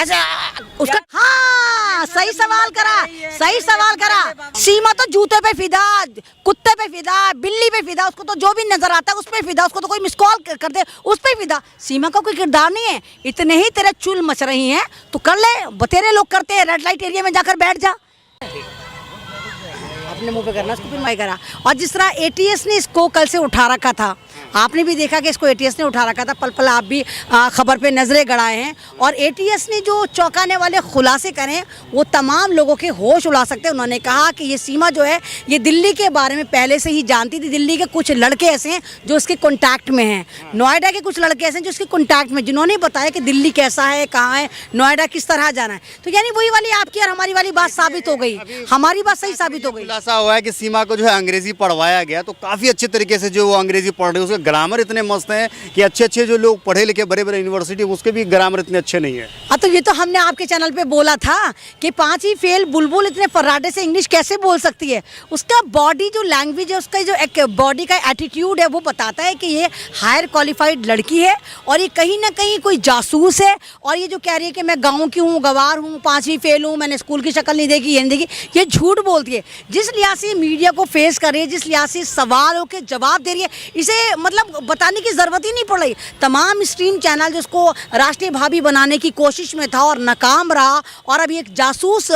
ऐसे उसका, हाँ सही सवाल करा, सही सवाल करा। सीमा तो जूते पे फिदा, कुत्ते पे फिदा, बिल्ली पे फिदा, उसको तो जो भी नजर आता है उस पे फिदा, उसको तो कोई मिस कॉल कर दे उस पे फिदा। सीमा का कोई किरदार नहीं है। इतने ही तेरे चुल मच रही हैं तो कर ले, बतेरे लोग करते हैं, रेड लाइट एरिया में जाकर बैठ जा। अपने मुंह पे करना, इसको फिर मैं करा। और जिस तरह एटीएस ने इसको कल से उठा रखा था, आपने भी देखा कि इसको एटीएस ने उठा रखा था, पल पल आप भी खबर पे नजरें गड़ाए हैं। और एटीएस ने जो चौंकाने वाले खुलासे करें वो तमाम लोगों के होश उड़ा सकते हैं। उन्होंने कहा कि ये सीमा जो है ये दिल्ली के बारे में पहले से ही जानती थी। दिल्ली के कुछ लड़के ऐसे हैं जो उसके कॉन्टैक्ट में हैं, नोएडा के कुछ लड़के ऐसे हैं जो उसके कॉन्टैक्ट में, जिन्होंने बताया कि दिल्ली कैसा है, कहाँ है, नोएडा किस तरह जाना है। तो यानी वही वाली आपकी और हमारी वाली बात साबित हो गई, हमारी बात सही साबित हो गई। खुलासा हुआ है कि सीमा को जो है अंग्रेजी पढ़वाया गया, तो काफी अच्छे तरीके से जो वो अंग्रेजी पढ़ रहे हैं, उसके ग्रामर इतने मस्त हैं कि अच्छे जो लोग पढ़े लिखे बड़े बड़े यूनिवर्सिटी उसके भी ग्रामर इतने अच्छे नहीं है। हाँ तो ये तो हमने आपके चैनल पे बोला था कि 5वीं फेल बुलबुल इतने फर्राटे से इंग्लिश कैसे बोल सकती है। उसका बॉडी जो लैंग्वेज है, उसका जो एक बॉडी का एटीट्यूड है वो बताता है कि ये हायर क्वालिफाइड लड़की है और ये कहीं ना कहीं कोई जासूस है। और ये जो कह रही है कि मैं गाँव की हूँ, गवार हूँ, 5वीं फेल हूँ, मैंने स्कूल की शक्ल नहीं देखी, ये नहीं देखी, ये झूठ बोलती है। जिस लिहाज से मीडिया को फेस कर रही है, जिस लिहाज से सवालों के जवाब दे रही है, इसे मतलब बताने की ज़रूरत ही नहीं पड़ रही। तमाम स्ट्रीम चैनल जिसको राष्ट्रीय भाभी बनाने की कोशिश में था और नाकाम रहा और अभी एक जासूस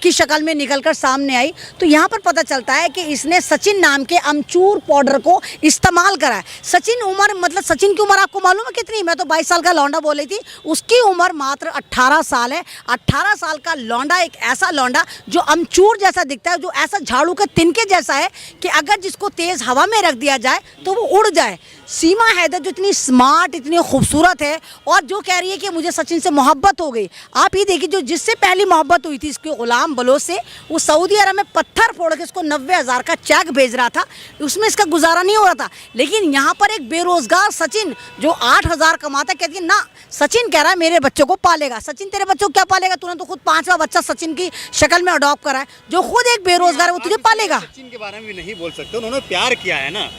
की शक्ल में निकलकर सामने आई, तो यहाँ पर पता चलता है कि इसने सचिन नाम के अमचूर पाउडर को इस्तेमाल करा है। सचिन उम्र, मतलब सचिन की उम्र आपको मालूम है कितनी? मैं तो 22 साल का लौंडा बोल रही थी, उसकी उम्र मात्र 18 साल है। 18 साल का लौंडा, एक ऐसा लौंडा जो अमचूर जैसा दिखता है, जो ऐसा झाड़ू के तिनके जैसा है कि अगर जिसको तेज हवा में रख दिया जाए तो वो उड़ जाए। सीमा हैदर जो इतनी स्मार्ट, इतनी खूबसूरत है और जो कह रही है कि मुझे सचिन से मोहब्बत हो गई। आप ही देखिए, जो जिससे पहली मोहब्बत हुई थी इसके गुलाम बलोच से, वो सऊदी अरब में पत्थर फोड़ के इसको 90,000 का चेक भेज रहा था, उसमें इसका गुजारा नहीं हो रहा था। लेकिन यहाँ पर एक बेरोजगार सचिन जो 8,000 कमाता है, कहती है ना, सचिन कह रहा है मेरे बच्चों को पालेगा। सचिन तेरे बच्चों को क्या पालेगा? तूने तो खुद 5वां बच्चा सचिन की शक्ल में अडॉप्ट करा है। जो खुद एक बेरोजगार है वो तुझे पालेगा। सचिन के बारे में भी नहीं बोल सकते, उन्होंने प्यार किया है ना,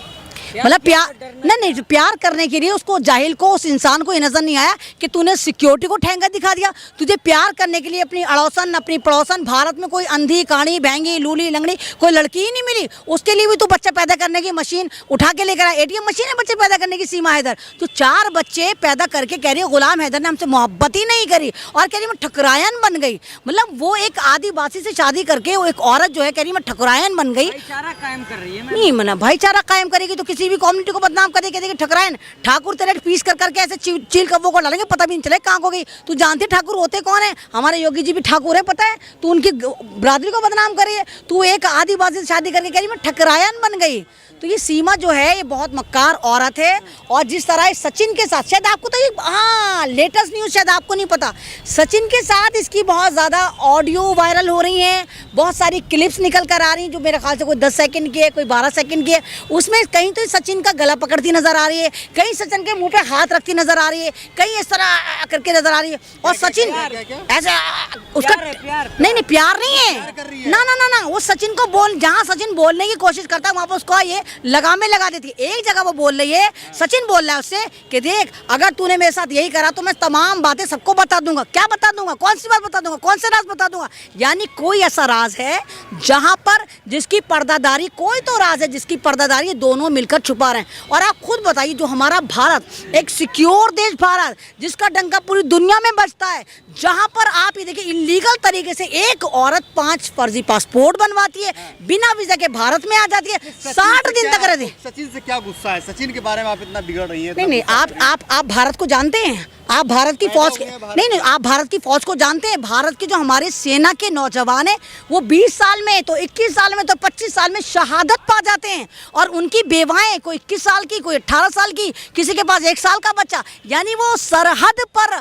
मतलब प्यार नहीं, प्यार करने के लिए उसको, जाहिल को, उस इंसान को ये नजर नहीं आया कि तूने सिक्योरिटी को ठेंगा दिखा दिया। तुझे प्यार करने के लिए अपनी अड़ोसन, अपनी पड़ोसन, भारत में कोई अंधी, काणी, बहंगी, लूली, लंगड़ी कोई लड़की ही नहीं मिली। उसके लिए भी तू बच्चा पैदा करने की मशीन उठा के लेकर आया। ATM मशीन है बच्चे पैदा करने की सीमा हैदर। तो 4 बच्चे पैदा करके कह रही है गुलाम हैदर ने हमसे मोहब्बत ही नहीं करी और कह रही मैं ठकुरायन बन गई। मतलब वो एक आदिवासी से शादी करके वो एक औरत जो है कह रही मैं ठकुरायन बन गई। भाईचारा कायम कर रही है। नहीं मना, भाईचारा कायम करेगी तो किसी भी कम्युनिटी को बदनाम कर देगी। ठकुरायन ठाकुर तेरे पीस कर करके ऐसे चील कब्बों को डालेंगे, पता भी नहीं चले कहाँ हो गई। तू जानती ठाकुर होते कौन है? हमारे योगी जी भी ठाकुर है, पता है? तू उनकी बरादरी को बदनाम करी है। तू एक आदिवासी से शादी करके कह रही मैं ठकुरायन बन गई। तो ये सीमा जो है ये बहुत मक्कार औरत है। और जिस तरह सचिन के साथ, शायद आपको तो ये, हाँ लेटेस्ट न्यूज़ शायद आपको नहीं पता, सचिन के साथ इसकी बहुत ज़्यादा ऑडियो वायरल हो रही हैं, बहुत सारी क्लिप्स निकल कर आ रही हैं जो मेरे ख्याल से कोई 10 सेकंड की है, कोई 12 सेकंड की है। उसमें कहीं तो सचिन का गला पकड़ती नजर आ रही है, कहीं सचिन के मुंह पे हाथ रखती नजर आ रही है, कहीं इस तरह करके नजर आ रही है। और सचिन ऐसे उसका नहीं प्यार नहीं है ना ना ना ना, वो सचिन को बोल, जहाँ सचिन बोलने की कोशिश करता है वहाँ पर उसको ये लगामे लगा देती है। एक जगह वो बोल रही है, सचिन बोल रहा है उससे कि देख अगर तूने मेरे साथ यही करा तो मैं तमाम बातें सबको बता दूंगा। क्या बता दूंगा? कौन सी बात बता दूंगा? कौन से राज बता दूंगा? यानी कोई ऐसा राज है जहां पर जिसकी पर्दादारी, कोई तो राज है जिसकी पर्दादारी दोनों मिलकर छुपा रहे हैं। और आप खुद बताइए, जो हमारा भारत एक सिक्योर देश, भारत जिसका डंका पूरी दुनिया में बजता है, जहां पर आप ये देखिए इलीगल तरीके से एक औरत 5 फर्जी पासपोर्ट बनवाती है, बिना वीजा के भारत में आ जाती है, 60 दिन तक रहती है। सचिन से क्या गुस्सा है? सचिन के बारे में आप इतना बिगड़ रही है? नहीं, आप भारत को जानते हैं? आप भारत की फौज के नहीं, आप भारत की फौज को जानते हैं? भारत की जो हमारे सेना के नौजवान हैं वो 20 साल में, तो 21 साल में, तो 25 साल में शहादत पा जाते हैं। और उनकी बेवाएं, कोई 21 साल की, कोई 18 साल की, किसी के पास 1 साल का बच्चा, यानी वो सरहद पर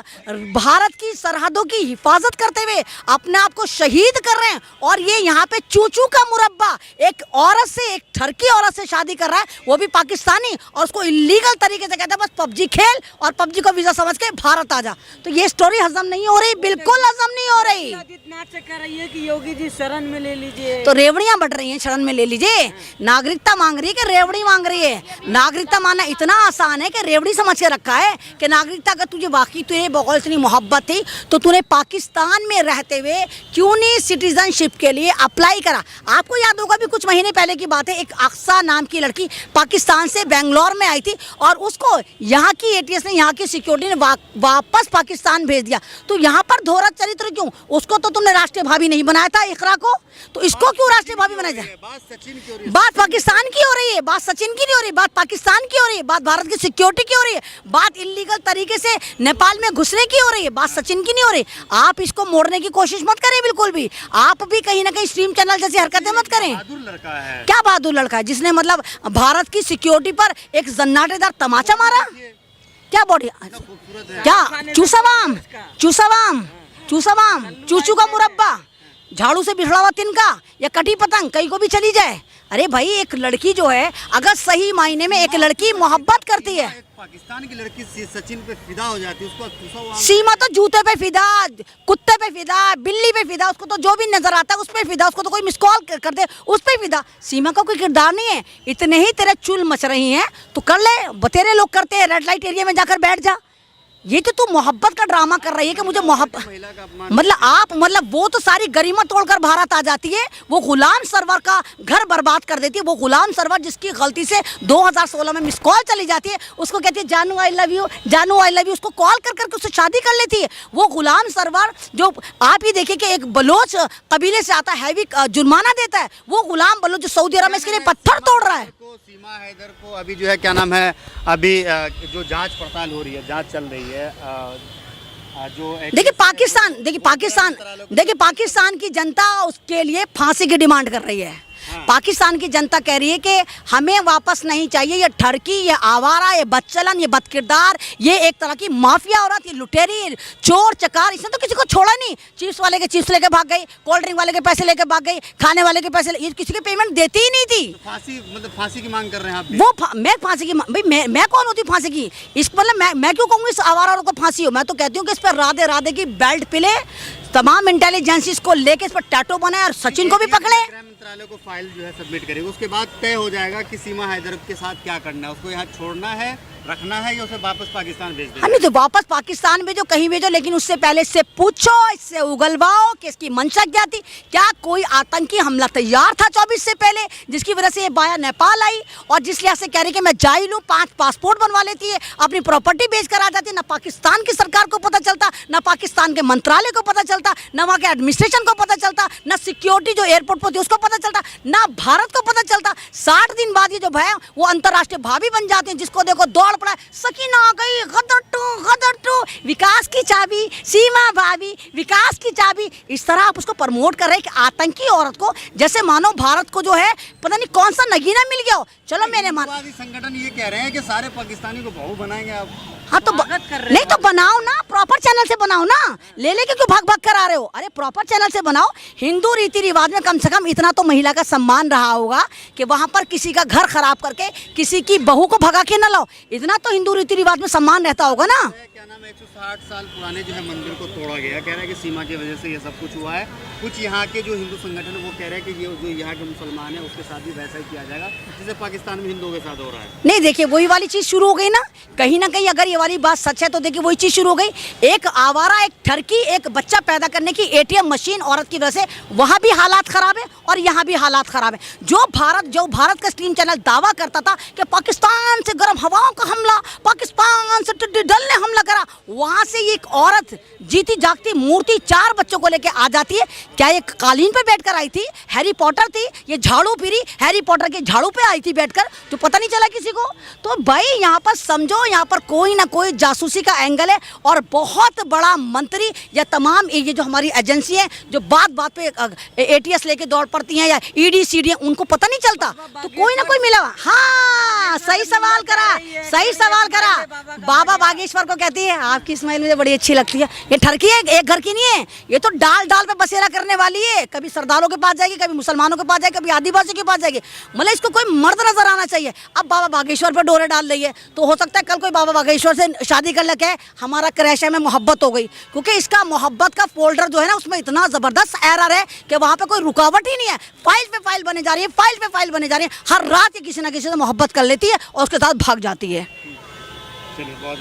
भारत की सरहदों की हिफाजत करते हुए अपने आप को शहीद कर रहे हैं। और ये यहाँ पे चूचू का मुरब्बा एक औरत से, एक ठरकी औरत से शादी कर रहा है, वो भी पाकिस्तानी, और उसको इलीगल तरीके से कहता है बस PUBG खेल और PUBG को वीजा समझ के भारत आ जा। तो ये स्टोरी हजम नहीं हो रही, बिल्कुल हजम नहीं हो रही। नाटक कर रही है कि योगी जी शरण में ले लीजिए, तो रेवड़ियां बढ़ रही हैं, शरण में ले लीजिए। नागरिकता मांग रही है कि रेवड़ी मांग रही है? नागरिकता मानना इतना आसान है कि रेवड़ी समझ के रखा है कि नागरिकता का तुझे वाकई तुझे बहुत इतनी मोहब्बत थी तो तूने पाकिस्तान में रहते हुए क्यों नहीं सिटीजनशिप के लिए अप्लाई करा। आपको याद होगा भी कुछ महीने पहले की बात है, एक अक्सा नाम की लड़की पाकिस्तान से बेंगलोर में आई थी और उसको यहाँ की एटीएस ने, यहाँ की सिक्योरिटी ने वापस पाकिस्तान भेज दिया। तो यहाँ पर दोहरा चरित्र क्यों? उसको तो तुमने राष्ट्रीय भावी नहीं बनाया था इकरा को, तो इसको क्यों राष्ट्रीय भावी बनाया जाए? बात पाकिस्तान की हो रही है, बात सचिन की नहीं हो रही, बात पाकिस्तान की हो रही है, बात भारत की सिक्योरिटी की हो रही है, बात इलीगल तरीके से नेपाल में घुसने की हो रही है, बात सचिन की नहीं हो रही। आप इसको मोड़ने की कोशिश मत करें बिल्कुल भी। आप भी कहीं ना कहीं स्ट्रीम चैनल जैसी हरकतें मत करें। बहादुर लड़का है। क्या बहादुर लड़का है जिसने मतलब भारत की सिक्योरिटी पर एक जन्नाटेदार तमाचा मारा? क्या बॉडी, क्या चूसावाम, चूसावाम, चूसावाम, चूचू का मुरब्बा, झाड़ू से बिछड़ा हुआ तिनका या कटी पतंग कहीं को भी चली जाए। अरे भाई एक लड़की जो है अगर सही मायने में एक लड़की मोहब्बत करती है, पाकिस्तान की लड़की सचिन पे फिदा हो जाती है, उसको सीमा तो जूते पे फिदा, कुत्ते पे फिदा, बिल्ली पे फिदा, उसको तो जो भी नजर आता है उस पे फिदा, उसको तो कोई मिस कॉल कर दे उस पे फिदा। सीमा का कोई किरदार नहीं है। इतने ही तेरे चुल मच रही हैं तो कर ले, बतेरे लोग करते हैं, रेड लाइट एरिया में जाकर बैठ जा। ये तो तू मोहब्बत का ड्रामा कर रही है कि मुझे मोहब्बत, मतलब वो तो सारी गरिमा तोड़कर भारत आ जाती है। वो गुलाम सरवर का घर बर्बाद कर देती है। वो गुलाम सरवर जिसकी गलती से 2016 में मिस कॉल चली जाती है, उसको कहती है जानू आई लव यू, जानू आई लव यू, उसको कॉल कर करके उससे शादी कर लेती है। वो गुलाम सरवर जो आप ही देखिए कि एक बलोच कबीले से आता है, हैवी जुर्माना देता है, वो गुलाम बलोच जो सऊदी अरब में इसके लिए पत्थर तोड़ रहा है। सीमा हैदर को अभी जो है क्या नाम है, अभी जो जांच पड़ताल हो रही है, जांच चल रही है, जो देखिए पाकिस्तान की जनता उसके लिए फांसी की डिमांड कर रही है। पाकिस्तान की जनता कह रही है कि हमें वापस नहीं चाहिए ये ठरकी, ये आवारा, ये बदचलन, ये बदकिरदार, ये एक तरह की माफिया औरत, ये लुटेरी, चोर चकार। इसने तो किसी को छोड़ा नहीं। चिप्स वाले के चिप्स लेके भाग गई, कोल्ड ड्रिंक वाले के पैसे लेके भाग गई, खाने वाले के पैसे, ये किसी के पेमेंट देती ही नहीं थी। तो फांसी की मांग कर रहे हैं आप? मैं फांसी की भाई मैं कौन होती फांसी की? इस मतलब मैं क्यों कहूँगी इस आवारा औरत को फांसी हो? मैं तो कहती हूँ कि इस पर राधे राधे की बेल्ट पिले, तमाम इंटेलिजेंसिस को लेके इस पर टैटू बनाए और सचिन को भी पकड़े। गृह मंत्रालय को फाइल जो है सबमिट करेगा, उसके बाद तय हो जाएगा कि सीमा हैदर के साथ क्या करना है, उसको यहाँ छोड़ना है, रखना है या उसे वापस पाकिस्तान भेज देना। नहीं तो वापस पाकिस्तान भेजो, कहीं भेजो, लेकिन उससे पहले इससे पूछो, इससे उगलवाओ कि इसकी मंशा क्या थी। क्या कोई आतंकी हमला तैयार था 24 से पहले जिसकी वजह से ये बाया नेपाल आई और जिस लिहाज से कह रही कि मैं जा ही लूँ, 5 पासपोर्ट बनवा लेती है, अपनी प्रॉपर्टी बेच कर आ जाती है। ना पाकिस्तान की सरकार को पता चलता, ना पाकिस्तान के मंत्रालय को पता चलता, ना वहाँ के एडमिनिस्ट्रेशन को पता चलता, ना सिक्योरिटी जो एयरपोर्ट पर थी उसको पता चलता, ना भारत को पता चलता। 60 दिन बाद ये जो भय वो अंतर्राष्ट्रीय भावी बन जाते हैं, जिसको देखो दौड़ पड़ा, सकीना आ गई, गदर टू, विकास की चाबी, सीमा भाभी, विकास की चाबी। इस तरह आप उसको प्रमोट कर रहे हैं कि आतंकी औरत को, जैसे मानो भारत को जो है पता नहीं कौन सा नगीना मिल गया हो। चलो मैंने संगठन ये कह रहे हैं कि सारे पाकिस्तानी को बहू बनाएंगे आप। हाँ तो नहीं तो बनाओ ना, प्रॉपर चैनल से बनाओ ना, ले लेके क्यों भाग भाग कर आ रहे हो? अरे प्रॉपर चैनल से बनाओ। हिंदू रीति रिवाज में कम से कम इतना तो महिला का सम्मान रहा होगा कि वहां पर किसी का घर खराब करके किसी की बहू को भगा के न लाओ। इतना तो हिंदू रीति रिवाज में सम्मान रहता होगा ना। क्या नाम है, 160 साल पुराने जो है मंदिर को तोड़ा गया, कह रहा है कि सीमा की वजह से ये सब कुछ हुआ है। कुछ यहाँ के जो हिंदू संगठन है वो कह रहे हैं कि ये जो यहाँ के मुसलमान है उसके साथ भी वैसा ही किया जाएगा जैसे पाकिस्तान में हिंदुओं के साथ हो रहा है। नहीं देखिए वही वाली चीज शुरू हो गई ना कहीं अगर ये वाली बात सच है तो देखिए वही चीज शुरू हो गई। एक आवारा, एक ठरकी, एक बच्चा पैदा करने की एटीएम मशीन औरत की वजह से वहाँ भी हालात खराब है और यहाँ भी हालात खराब है। जो भारत का स्ट्रीम चैनल दावा करता था कि पाकिस्तान से गर्म हवाओं का हमला, पाकिस्तान से टिड्डी दल ने हमला करा, वहाँ से एक औरत जीती जागती मूर्ति 4 बच्चों को लेके आ जाती है। क्या ये कालीन पे बैठकर आई थी? हैरी पॉटर थी? ये झाड़ू पीरी हैरी पॉटर के झाड़ू पे आई थी बैठकर, तो पता नहीं चला किसी को? तो भाई यहाँ पर समझो, यहाँ पर कोई ना कोई जासूसी का एंगल है और बहुत बड़ा मंत्री या तमाम ये जो हमारी एजेंसी है जो बात बात पे एटीएस लेके दौड़ पड़ती हैं या ईडी सीडी, उनको पता नहीं चलता, तो कोई ना कोई मिला। हाँ सही सवाल करा, बाबा बागेश्वर को कहती है आपकी स्माइल मुझे बड़ी अच्छी लगती है। ये ठरकी है, एक घर की नहीं है, ये तो डाल डाल पे बसेरा करने वाली है। कभी सरदारों के पास जाएगी, कभी मुसलमानों के पास जाएगी, कभी आदिवासी के पास जाएगी। मतलब इसको कोई मर्द नजर आना चाहिए। अब बाबा बागेश्वर पे डोरे डाल रही है, तो हो सकता है कल कोई बाबा बागेश्वर दूसरों से शादी कर लगे, हमारा क्रैश है में मोहब्बत हो गई, क्योंकि इसका मोहब्बत का फोल्डर जो है ना उसमें इतना ज़बरदस्त एरर है कि वहाँ पे कोई रुकावट ही नहीं है, फाइल पे फाइल बने जा रही है, फाइल पे फाइल बने जा रही है, हर रात ये किसी ना किसी से मोहब्बत कर लेती है और उसके साथ भाग जाती है। चलिए बहुत